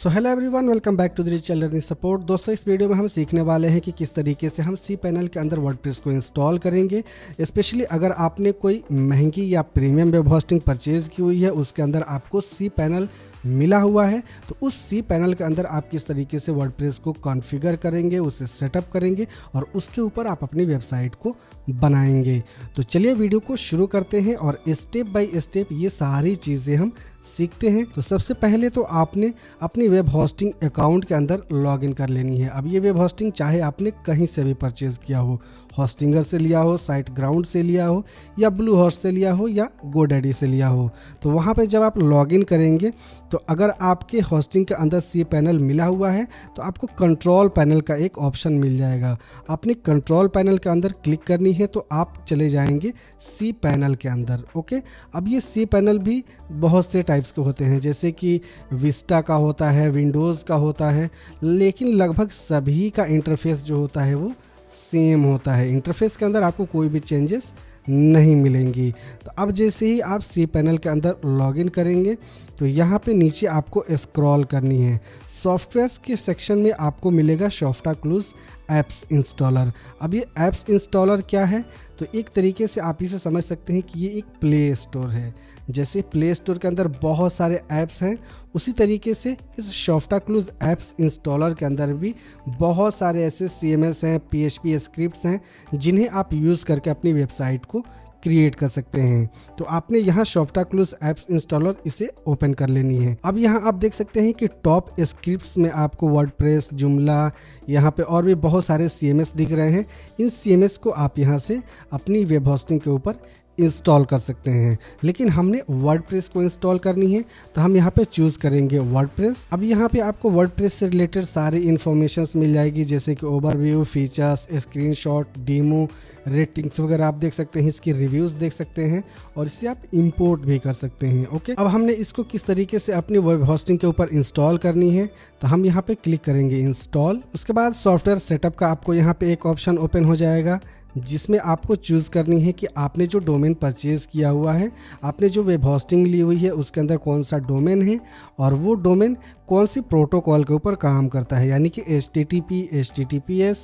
So hello everyone, welcome back to the rich learning support. दोस्तों, इस video में हम सीखने वाले हैं कि किस तरीके से हम सी पैनल के अंदर वर्डप्रेस को इंस्टॉल करेंगे। स्पेशली अगर आपने कोई महंगी या प्रीमियम वेब होस्टिंग परचेज की हुई है, उसके अंदर आपको सी पैनल मिला हुआ है, तो उस सी पैनल के अंदर आप किस तरीके से वर्डप्रेस को कॉन्फ़िगर करेंगे, उसे सेटअप करेंगे और उसके ऊपर आप अपनी वेबसाइट को बनाएंगे। तो चलिए वीडियो को शुरू करते हैं और स्टेप बाय स्टेप ये सारी चीज़ें हम सीखते हैं। तो सबसे पहले तो आपने अपनी वेब होस्टिंग अकाउंट के अंदर लॉगिन कर लेनी है। अब ये वेब होस्टिंग चाहे आपने कहीं से भी परचेज किया हो, होस्टिंगर से लिया हो, साइट ग्राउंड से लिया हो या ब्लू होस्ट से लिया हो या गोडैडी से लिया हो, तो वहाँ पे जब आप लॉगिन करेंगे तो अगर आपके होस्टिंग के अंदर सी पैनल मिला हुआ है तो आपको कंट्रोल पैनल का एक ऑप्शन मिल जाएगा। आपने कंट्रोल पैनल के अंदर क्लिक करनी है तो आप चले जाएंगे सी पैनल के अंदर। ओके, अब ये सी पैनल भी बहुत से टाइप्स के होते हैं, जैसे कि विस्टा का होता है, विंडोज़ का होता है, लेकिन लगभग सभी का इंटरफेस जो होता है वो सेम होता है। इंटरफेस के अंदर आपको कोई भी चेंजेस नहीं मिलेंगी। तो अब जैसे ही आप सी पैनल के अंदर लॉगिन करेंगे तो यहाँ पे नीचे आपको स्क्रॉल करनी है। सॉफ्टवेयर्स के सेक्शन में आपको मिलेगा सोफ्टाक्लूज ऐप्स इंस्टॉलर। अब ये ऐप्स इंस्टॉलर क्या है, तो एक तरीके से आप इसे समझ सकते हैं कि ये एक प्ले स्टोर है। जैसे प्ले स्टोर के अंदर बहुत सारे ऐप्स हैं, उसी तरीके से इस सोफ्टाक्लूज ऐप्स इंस्टॉलर के अंदर भी बहुत सारे ऐसे CMS हैं, PHP स्क्रिप्ट्स हैं जिन्हें आप यूज़ करके अपनी वेबसाइट को क्रिएट कर सकते हैं। तो आपने यहाँ सोफ्टाक्लूज ऐप्स इंस्टॉलर इसे ओपन कर लेनी है। अब यहाँ आप देख सकते हैं कि टॉप स्क्रिप्ट्स में आपको वर्डप्रेस, जुमला, यहाँ पे और भी बहुत सारे CMS दिख रहे हैं। इन CMS को आप यहाँ से अपनी वेब होस्टिंग के ऊपर इंस्टॉल कर सकते हैं, लेकिन हमने वर्डप्रेस को इंस्टॉल करनी है तो हम यहाँ पे चूज़ करेंगे वर्डप्रेस। अब यहाँ पे आपको वर्डप्रेस से रिलेटेड सारी इन्फॉर्मेशंस मिल जाएगी, जैसे कि overview, features, screenshot, demo, ratings वगैरह आप देख सकते हैं, इसकी रिव्यूज़ देख सकते हैं और इसे आप इंपोर्ट भी कर सकते हैं। ओके, अब हमने इसको किस तरीके से अपनी वेब होस्टिंग के ऊपर इंस्टॉल करनी है, तो हम यहाँ पे क्लिक करेंगे इंस्टॉल। उसके बाद सॉफ्टवेयर सेटअप का आपको यहाँ पे एक ऑप्शन ओपन हो जाएगा, जिसमें आपको चूज़ करनी है कि आपने जो डोमेन परचेज़ किया हुआ है, आपने जो वेब होस्टिंग ली हुई है उसके अंदर कौन सा डोमेन है और वो डोमेन कौन सी प्रोटोकॉल के ऊपर काम करता है, यानी कि HTTP, HTTPS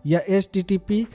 या http//www.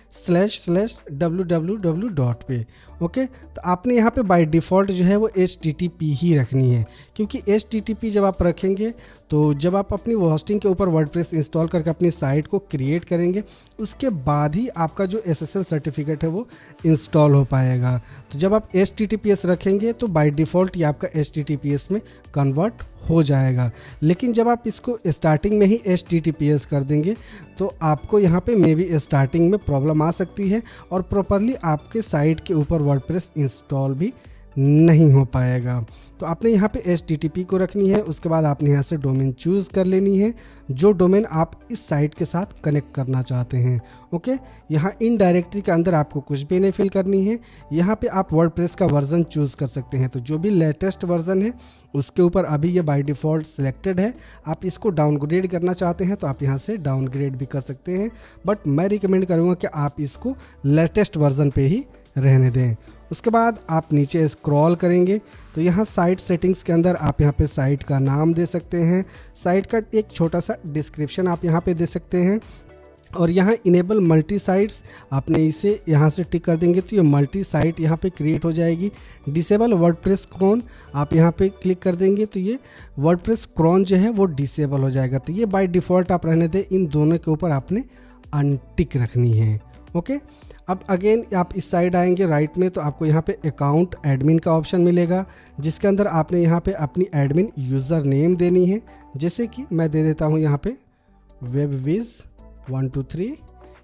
पे। ओके, तो आपने यहाँ पे बाय डिफ़ॉल्ट जो है वो HTTP ही रखनी है, क्योंकि HTTP जब आप रखेंगे तो जब आप अपनी होस्टिंग के ऊपर वर्डप्रेस इंस्टॉल करके अपनी साइट को क्रिएट करेंगे उसके बाद ही आपका जो SSL सर्टिफिकेट है वो इंस्टॉल हो पाएगा। तो जब आप HTTPS रखेंगे तो बाय डिफ़ॉल्ट ये आपका HTTPS में कन्वर्ट हो जाएगा, लेकिन जब आप इसको स्टार्टिंग में ही HTTPS कर देंगे तो आपको यहाँ पे मे बी स्टार्टिंग में प्रॉब्लम आ सकती है और प्रॉपरली आपके साइट के ऊपर वर्डप्रेस इंस्टॉल भी नहीं हो पाएगा। तो आपने यहाँ पे HTTP को रखनी है। उसके बाद आपने यहाँ से डोमेन चूज़ कर लेनी है, जो डोमेन आप इस साइट के साथ कनेक्ट करना चाहते हैं। ओके, यहाँ इन डायरेक्टरी के अंदर आपको कुछ भी नहीं फिल करनी है। यहाँ पे आप वर्डप्रेस का वर्जन चूज़ कर सकते हैं, तो जो भी लेटेस्ट वर्जन है उसके ऊपर अभी ये बाय डिफ़ॉल्ट सिलेक्टेड है। आप इसको डाउनग्रेड करना चाहते हैं तो आप यहाँ से डाउनग्रेड भी कर सकते हैं, बट मैं रिकमेंड करूँगा कि आप इसको लेटेस्ट वर्जन पे ही रहने दें। उसके बाद आप नीचे स्क्रॉल करेंगे तो यहाँ साइट सेटिंग्स के अंदर आप यहाँ पे साइट का नाम दे सकते हैं, साइट का एक छोटा सा डिस्क्रिप्शन आप यहाँ पे दे सकते हैं और यहाँ इनेबल मल्टी साइट्स आपने इसे यहाँ से टिक कर देंगे तो ये मल्टी साइट यहाँ पे क्रिएट हो जाएगी। डिसेबल वर्डप्रेस क्रॉन आप यहाँ पे क्लिक कर देंगे तो ये वर्डप्रेस क्रॉन जो है वो डिसेबल हो जाएगा। तो ये बाय डिफ़ॉल्ट आप रहने दें, इन दोनों के ऊपर आपने अनटिक रखनी है। ओके, अब अगेन आप इस साइड आएंगे राइट में तो आपको यहाँ पे अकाउंट एडमिन का ऑप्शन मिलेगा, जिसके अंदर आपने यहाँ पे अपनी एडमिन यूज़र नेम देनी है। जैसे कि मैं दे देता हूँ यहाँ पे webviz123,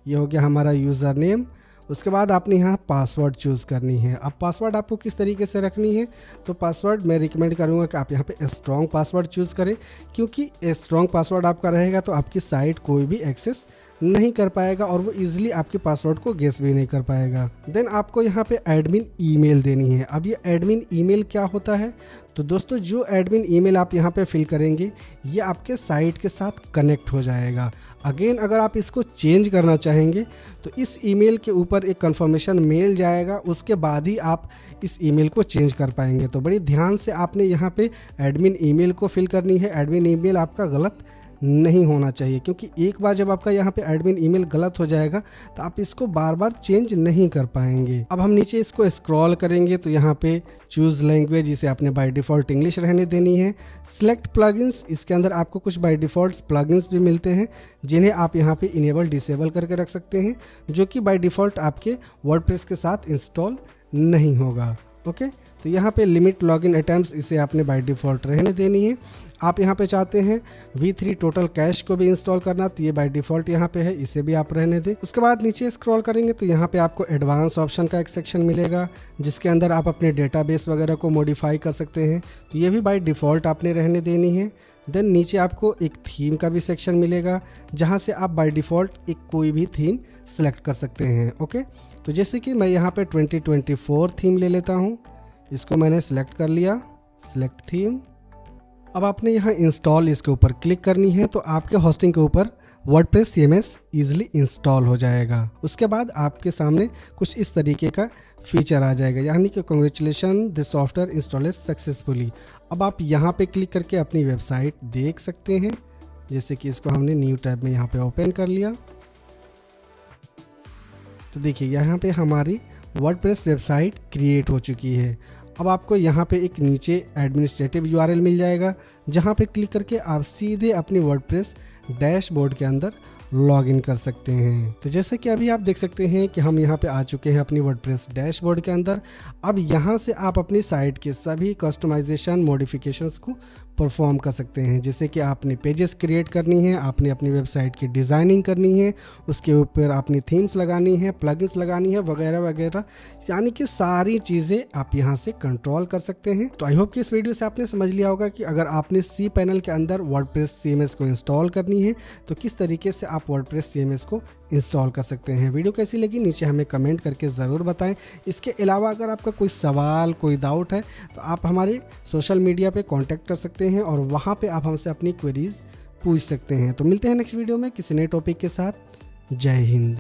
ये हो गया हमारा यूज़र नेम। उसके बाद आपने यहाँ पासवर्ड चूज़ करनी है। अब पासवर्ड आपको किस तरीके से रखनी है, तो पासवर्ड मैं रिकमेंड करूँगा कि आप यहाँ पे स्ट्रॉन्ग पासवर्ड चूज़ करें, क्योंकि स्ट्रॉन्ग पासवर्ड आपका रहेगा तो आपकी साइट कोई भी एक्सेस नहीं कर पाएगा और वो इजीली आपके पासवर्ड को गेस भी नहीं कर पाएगा। देन आपको यहाँ पे एडमिन ईमेल देनी है। अब ये एडमिन ईमेल क्या होता है, तो दोस्तों जो एडमिन ईमेल आप यहाँ पे फिल करेंगे ये आपके साइट के साथ कनेक्ट हो जाएगा। अगेन अगर आप इसको चेंज करना चाहेंगे तो इस ईमेल के ऊपर एक कंफर्मेशन मेल जाएगा, उसके बाद ही आप इस ईमेल को चेंज कर पाएंगे। तो बड़ी ध्यान से आपने यहाँ पे एडमिन ईमेल को फिल करनी है। एडमिन ईमेल आपका गलत नहीं होना चाहिए, क्योंकि एक बार जब आपका यहाँ पे एडमिन ईमेल गलत हो जाएगा तो आप इसको बार बार चेंज नहीं कर पाएंगे। अब हम नीचे इसको स्क्रॉल करेंगे तो यहाँ पे चूज़ लैंग्वेज, इसे आपने बाय डिफ़ॉल्ट इंग्लिश रहने देनी है। सिलेक्ट प्लगइन्स, इसके अंदर आपको कुछ बाय डिफ़ॉल्ट प्लगइन्स भी मिलते हैं जिन्हें आप यहाँ पे इनेबल डिसेबल करके रख सकते हैं, जो कि बाय डिफ़ॉल्ट आपके वर्डप्रेस के साथ इंस्टॉल नहीं होगा। ओके, तो यहाँ पे लिमिट लॉगिन अटेम्प्ट्स, इसे आपने बाय डिफ़ॉल्ट रहने देनी है। आप यहाँ पे चाहते हैं V3 टोटल कैश को भी इंस्टॉल करना, तो ये बाय डिफ़ॉल्ट यहाँ पे है, इसे भी आप रहने दें। उसके बाद नीचे स्क्रॉल करेंगे तो यहाँ पे आपको एडवांस ऑप्शन का एक सेक्शन मिलेगा जिसके अंदर आप अपने डेटाबेस वगैरह को मॉडिफाई कर सकते हैं, तो ये भी बाय डिफ़ॉल्ट आपने रहने देनी है। देन नीचे आपको एक थीम का भी सेक्शन मिलेगा जहाँ से आप बाय डिफ़ॉल्ट एक कोई भी थीम सेलेक्ट कर सकते हैं। ओके, तो जैसे कि मैं यहाँ पे 2024 थीम ले लेता हूँ, इसको मैंने सेलेक्ट कर लिया, सेलेक्ट थीम। अब आपने यहाँ इंस्टॉल इसके ऊपर क्लिक करनी है तो आपके होस्टिंग के ऊपर वर्डप्रेस CMS इजीली इंस्टॉल हो जाएगा। उसके बाद आपके सामने कुछ इस तरीके का फीचर आ जाएगा, यानी कि congratulation this software installed successfully. अब आप यहाँ पे क्लिक करके अपनी वेबसाइट देख सकते हैं, जैसे कि इसको हमने न्यू टैब में यहाँ पे ओपन कर लिया। तो देखिए यहाँ पे हमारी वर्डप्रेस वेबसाइट क्रिएट हो चुकी है। अब आपको यहाँ पे एक नीचे एडमिनिस्ट्रेटिव URL मिल जाएगा जहाँ पे क्लिक करके आप सीधे अपनी वर्डप्रेस डैशबोर्ड के अंदर लॉगिन कर सकते हैं। तो जैसे कि अभी आप देख सकते हैं कि हम यहाँ पे आ चुके हैं अपनी वर्डप्रेस डैशबोर्ड के अंदर। अब यहाँ से आप अपनी साइट के सभी कस्टमाइजेशन मॉडिफिकेशंस को परफॉर्म कर सकते हैं, जैसे कि आपने पेजेस क्रिएट करनी है, आपने अपनी वेबसाइट की डिज़ाइनिंग करनी है, उसके ऊपर आपने थीम्स लगानी है, प्लगइन्स लगानी है वगैरह वगैरह, यानी कि सारी चीज़ें आप यहाँ से कंट्रोल कर सकते हैं। तो आई होप कि इस वीडियो से आपने समझ लिया होगा कि अगर आपने cPanel के अंदर वर्डप्रेस CMS को इंस्टॉल करनी है तो किस तरीके से आप वर्डप्रेस CMS को इंस्टॉल कर सकते हैं। वीडियो कैसी लगी नीचे हमें कमेंट करके ज़रूर बताएं। इसके अलावा अगर आपका कोई सवाल, कोई डाउट है तो आप हमारे सोशल मीडिया पे कांटेक्ट कर सकते हैं और वहाँ पे आप हमसे अपनी क्वेरीज पूछ सकते हैं। तो मिलते हैं नेक्स्ट वीडियो में किसी नए टॉपिक के साथ। जय हिंद।